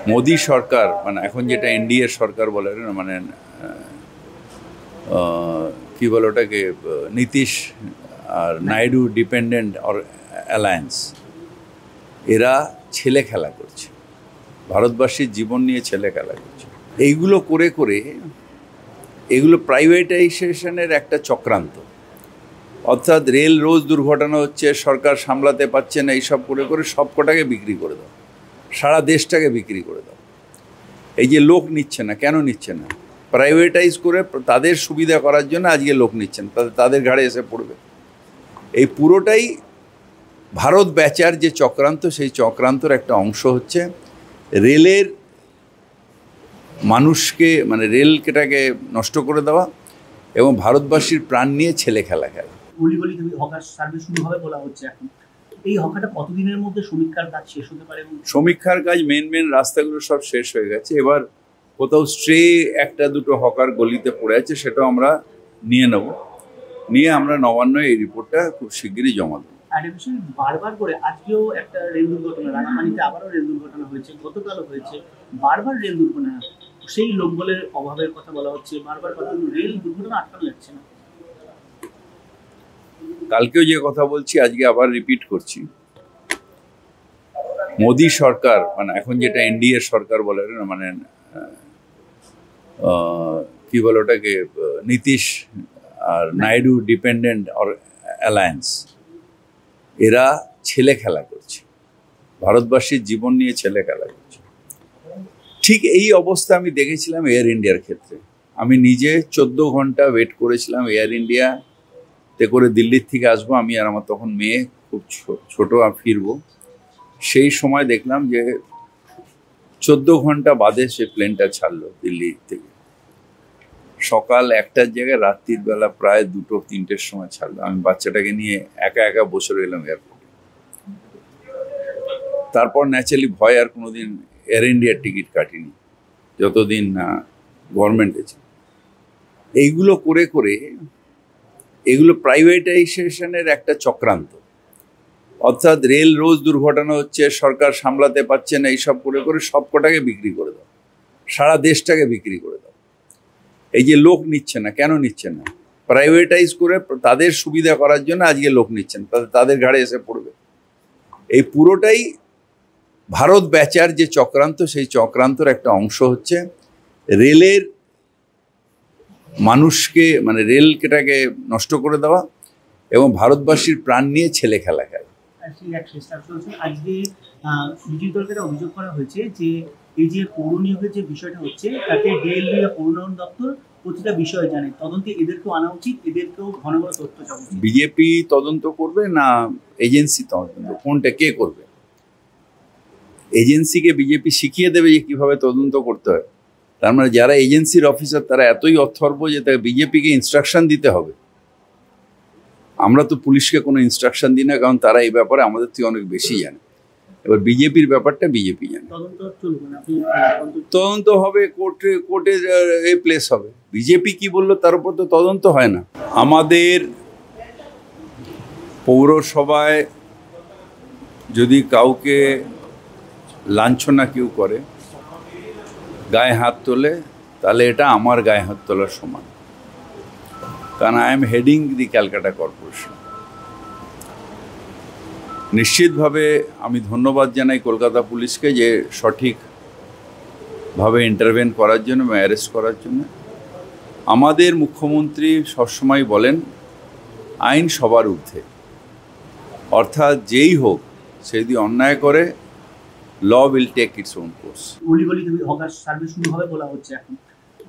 মোদি সরকার মানে এখন যেটা এনডিএ সরকার বলে না, মানে কি বলে ওটাকে, নীতিশ আর নাইডু ডিপেন্ডেন্ট অর অ্যালায়েন্স, এরা ছেলে খেলা করছে, ভারতবাসীর জীবন নিয়ে ছেলে খেলা করছে। এইগুলো করে করে এগুলো প্রাইভেটাইজেশনের একটা চক্রান্ত। অর্থাৎ রেল রোজ দুর্ঘটনা হচ্ছে, সরকার সামলাতে পারছে না, এইসব করে করে সব কটাকে বিক্রি করে দাও, সারা দেশটাকে বিক্রি করে দাও। এই যে লোক নিচ্ছে না, কেন নিচ্ছে না? প্রাইভেটাইজ করে তাদের সুবিধা করার জন্য আজকে লোক নিচ্ছেন, তাদের ঘাড়ে এসে পড়বে। এই পুরোটাই ভারত বেচার যে চক্রান্ত, সেই চক্রান্তর একটা অংশ হচ্ছে রেলের মানুষকে, মানে রেলটাকে নষ্ট করে দেওয়া এবং ভারতবাসীর প্রাণ নিয়ে ছেলে খেলা খেলা। হকার সার্ভিস শুরু হবে বলা হচ্ছে এখন। এই হকাটা কতদিনের মধ্যে সমীক্ষার কাজ শেষ হতে পারে? সমীক্ষার কাজ মেন রাস্তাগুলো সব শেষ হয়ে গেছে। এবার কোথাও স্ট্রে একটা দুটো হকার গলিতে পড়ে আছে, সেটাও আমরা নিয়ে নেব, নিয়ে আমরা নবান্ন এই রিপোর্টটা খুব শিগগিরই জমা দেবো। আর এই বিষয়ে বারবার করে আজকেও একটা রেল দুর্ঘটনা, রাঙামাটিতে আবারও রেল দুর্ঘটনা হয়েছে, গতকালও হয়েছে, বারবার রেল দুর্ঘটনা। সেই লোকবলের অভাবের কথা বলা হচ্ছে, বারবার কথা, রেল দুর্ঘটনা আটকানো যাচ্ছে না। কালকেও যে কথা বলছি আজকে আবার রিপিট করছি, মোদি সরকার মানে এখন যেটা এনডিএ সরকার বলে না, মানে কি বলে ওটাকে, নীতিশ আর নাইডু ডিপেন্ডেন্ট অর অ্যালায়েন্স, এরা ছেলে খেলা করছে, ভারতবাসীর জীবন নিয়ে ছেলে খেলা করছে। ঠিক এই অবস্থা আমি দেখেছিলাম এয়ার ইন্ডিয়ার ক্ষেত্রে। আমি নিজে 14 ঘন্টা ওয়েট করেছিলাম এয়ার ইন্ডিয়াতে করে দিল্লির থেকে আসবো, আমি আর আমার তখন মেয়ে খুব ছোট, ফিরবো। সেই সময় দেখলাম যে 14 ঘন্টা বাদে সে প্লেনটা ছাড়লো দিল্লি থেকে। সকাল 1টার জায়গায় রাত্রির বেলা প্রায় 2-3টের সময় ছাড়লো। আমি বাচ্চাটাকে নিয়ে একা একা বসে রইলাম এয়ারপোর্টে। তারপর ন্যাচারালি ভয় আর কোনোদিন এয়ার ইন্ডিয়ার টিকিট কাটিনি যতদিন না গভর্নমেন্টে ছিল। এইগুলো করে করে এগুলো প্রাইভেটাইজেশনের একটা চক্রান্ত। অর্থাৎ রেল রোজ দুর্ঘটনা হচ্ছে, সরকার সামলাতে পারছে না, এইসব করে করে সব কটাকে বিক্রি করে দাও, সারা দেশটাকে বিক্রি করে দাও। এই যে লোক নিচ্ছে না, কেন নিচ্ছে না? প্রাইভেটাইজ করে তাদের সুবিধা করার জন্য আজকে লোক নিচ্ছেন, তাদের ঘাড়ে এসে পড়বে। এই পুরোটাই ভারত বেচার যে চক্রান্ত, সেই চক্রান্তর একটা অংশ হচ্ছে রেলের মানুষকে, মানে রেলটাকে নষ্ট করে দেওয়া এবং ভারতবাসীর প্রাণ নিয়ে ছেলে খেলা খেলা। আজকে বিজেপি দলকে অভিযোগ করা হয়েছে যে এই যে পৌর নিয়োগের যে বিষয়টা হচ্ছে, তাতে ডিএলবি বা পৌর উন্নয়ন দপ্তর প্রতিটা বিষয় জানে, তদন্তে এদেরকেও আনা উচিত, এদেরকেও ঘন ঘন তথ্য চাওয়া উচিত। বিজেপি তদন্ত করবে না এজেন্সি তদন্ত? কোনটা কে করবে? এজেন্সিকে বিজেপি শিখিয়ে দেবে যে কিভাবে তদন্ত করতে হয়? তার মানে যারা এজেন্সির অফিসার তারা এতই অথর্ব যে তাকে বিজেপিকে ইনস্ট্রাকশন দিতে হবে? আমরা তো পুলিশকে কোনো ইনস্ট্রাকশন দিই না, কারণ তারা এই ব্যাপারে আমাদের থেকে অনেক বেশি জানে। এবার বিজেপির ব্যাপারটা বিজেপি জানে। তদন্ত হবে, কোর্টে প্লেস হবে। বিজেপি কি বললো তার উপর তো তদন্ত হয় না। আমাদের পৌরসভায় যদি কাউকে লাঞ্ছনা কেউ করে, গায়ে হাত তোলে, তাহলে এটা আমার গায়ে হাত তোলার সমান, কারণ I am heading the Calcutta corporation. নিশ্চিতভাবে আমি ধন্যবাদ জানাই কলকাতা পুলিশকে যে সঠিকভাবে ইন্টারভেন করার জন্য, অ্যারেস্ট করার জন্য। আমাদের মুখ্যমন্ত্রী সবসময় বলেন আইন সবার ঊর্ধ্বে, অর্থাৎ যেই হোক সে যদি অন্যায় করে, law will take its own course. Hawker service শুরু হবে বলা হচ্ছে এখন।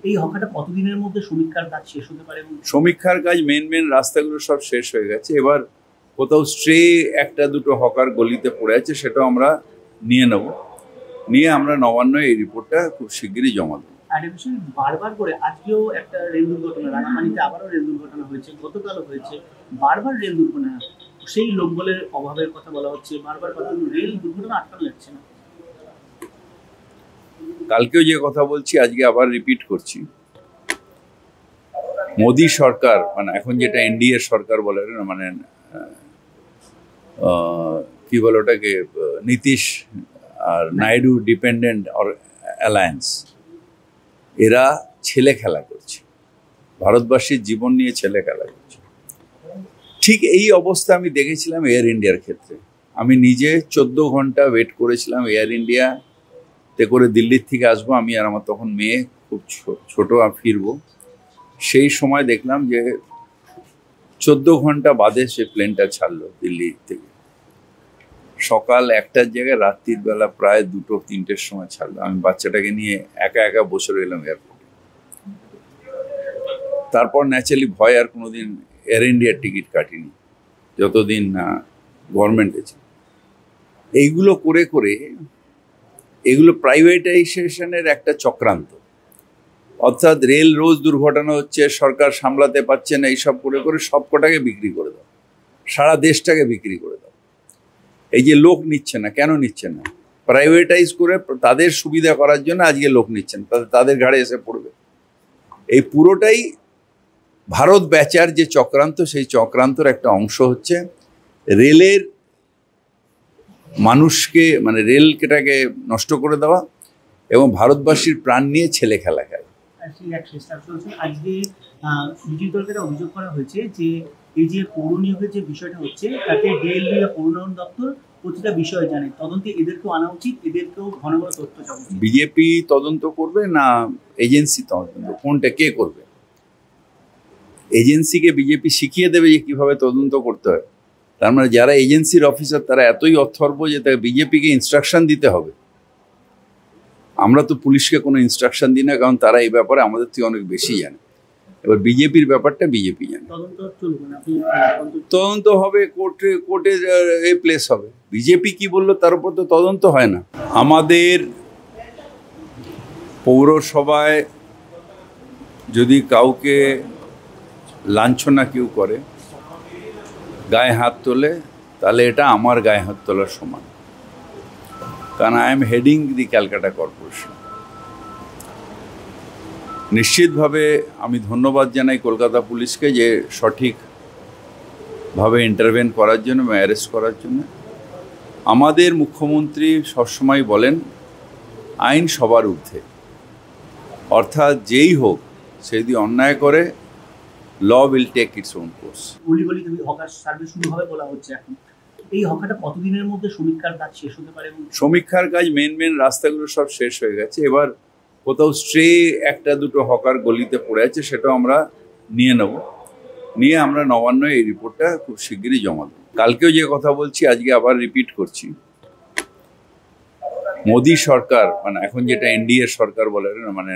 এই হকাটা কতদিনের মধ্যে সমীক্ষার কাজ শেষ হতে পারে? সমীক্ষার কাজ মেন রাস্তাগুলো সব শেষ হয়ে গেছে। এবার কোথাও স্ট্রে একটা দুটো হকার গলিতে পড়ে আছে, সেটাও আমরা নিয়ে নেব, নিয়ে আমরা নবান্ন এই রিপোর্টটা খুব শিগগিরই জমা দেবো। আর এই বিষয়ে বারবার করে আজকেও একটা রেল দুর্ঘটনা, রাঙামাটিতে আবারও রেল দুর্ঘটনা হয়েছে, গতকালও হয়েছে, বারবার রেল দুর্ঘটনা। সেই লোকবলের অভাবের কথা বলা হচ্ছে, বারবার কথা, রেল দুর্ঘটনা আটকানো যাচ্ছে না। কালকেও যে কথা বলছি আজকে আবার রিপিট করছি, মোদি সরকার মানে এখন যেটা এনডিএ সরকার বলে না, মানে কি বলে ওটাকে, নীতিশ আর নাইডু ডিপেন্ডেন্ট অর অ্যালায়েন্স, এরা ছেলে খেলা করছে, ভারতবাসীর জীবন নিয়ে ছেলে খেলা করছে। ঠিক এই অবস্থা আমি দেখেছিলাম এয়ার ইন্ডিয়ার ক্ষেত্রে। আমি নিজে 14 ঘন্টা ওয়েট করেছিলাম এয়ার ইন্ডিয়াতে করে দিল্লির থেকে আসবো, আমি আর আমার তখন মেয়ে খুব ছোট, ফিরবো। সেই সময় দেখলাম যে 14 ঘন্টা বাদে সে প্লেনটা ছাড়লো দিল্লি থেকে। সকাল 1টার জায়গায় রাত্রির বেলা প্রায় 2-3টের সময় ছাড়লো। আমি বাচ্চাটাকে নিয়ে একা একা বসে রইলাম এয়ারপোর্টে। তারপর ন্যাচারালি ভয় আর কোনোদিন এয়ার ইন্ডিয়ার টিকিট কাটিনি যতদিন না গভর্নমেন্টে ছিল। এইগুলো করে করে এগুলো প্রাইভেটাইজেশনের একটা চক্রান্ত। অর্থাৎ রেল রোজ দুর্ঘটনা হচ্ছে, সরকার সামলাতে পারছে না, এইসব করে করে সব কটাকে বিক্রি করে দাও, সারা দেশটাকে বিক্রি করে দাও। এই যে লোক নিচ্ছে না, কেন নিচ্ছে না? প্রাইভেটাইজ করে তাদের সুবিধা করার জন্য আজকে লোক নিচ্ছেন, তাদের ঘাড়ে এসে পড়বে। এই পুরোটাই ভারত বেচার যে চক্রান্ত, সেই চক্রান্তর একটা অংশ হচ্ছে রেলের মানুষকে, মানে রেলটাকে নষ্ট করে দেওয়া এবং ভারতবাসীর প্রাণ নিয়ে ছেলে খেলা খেলা। আজকে বিজেপি দলকে অভিযোগ করা হয়েছে যে এই যে পৌর নিয়োগের যে বিষয়টা হচ্ছে, তাতে ডিএলবি বা পৌর উন্নয়ন দপ্তর প্রতিটা বিষয় জানে, তদন্তে এদেরকেও আনা উচিত, এদেরকেও ঘন ঘন তথ্য চাওয়া উচিত। বিজেপি তদন্ত করবে না এজেন্সি তদন্ত? কোনটা কে করবে? এজেন্সিকে বিজেপি শিখিয়ে দেবে যে কিভাবে তদন্ত করতে হয়? তার মানে যারা এজেন্সির অফিসার তারা এতই অথর্ব যে তাকে বিজেপিকে ইনস্ট্রাকশন দিতে হবে? আমরা তো পুলিশকে কোনো ইনস্ট্রাকশন দিই না, কারণ তারা এই ব্যাপারে আমাদের থেকে অনেক বেশি জানে। এবার বিজেপির ব্যাপারটা বিজেপি জানে। তদন্ত হবে, কোর্টে প্লেস হবে। বিজেপি কি বললো তার উপর তো তদন্ত হয় না। আমাদের পৌরসভায় যদি কাউকে লাঞ্ছনা কেউ করে, গায়ে হাত তোলে, তাহলে এটা আমার গায়ে হাত তোলার সমান, কারণ I am heading the Calcutta corporation. নিশ্চিতভাবে আমি ধন্যবাদ জানাই কলকাতা পুলিশকে যে সঠিকভাবে ইন্টারভেন করার জন্য, অ্যারেস্ট করার জন্য। আমাদের মুখ্যমন্ত্রী সবসময় বলেন আইন সবার ঊর্ধ্বে, অর্থাৎ যেই হোক সে যদি অন্যায় করে, law will take its own course. Hawker survey শুরু হবে বলা হচ্ছে এখন। এই হকাটা কতদিনের মধ্যে সমীক্ষার কাজ শেষ হতে পারে? সমীক্ষার কাজ মেন রাস্তাগুলো সব শেষ হয়ে গেছে। এবার কোথাও স্ট্রে 1-2 হকার গলিতে পড়ে আছে, সেটাও আমরা নিয়ে নেব, নিয়ে আমরা নবান্ন এই রিপোর্টটা খুব শিগগিরই জমা দেব। কালকেও যে কথা বলছি আজকে আবার রিপিট করছি, মোদী সরকার, মানে এখন যেটা এনডিএ সরকার বলে, মানে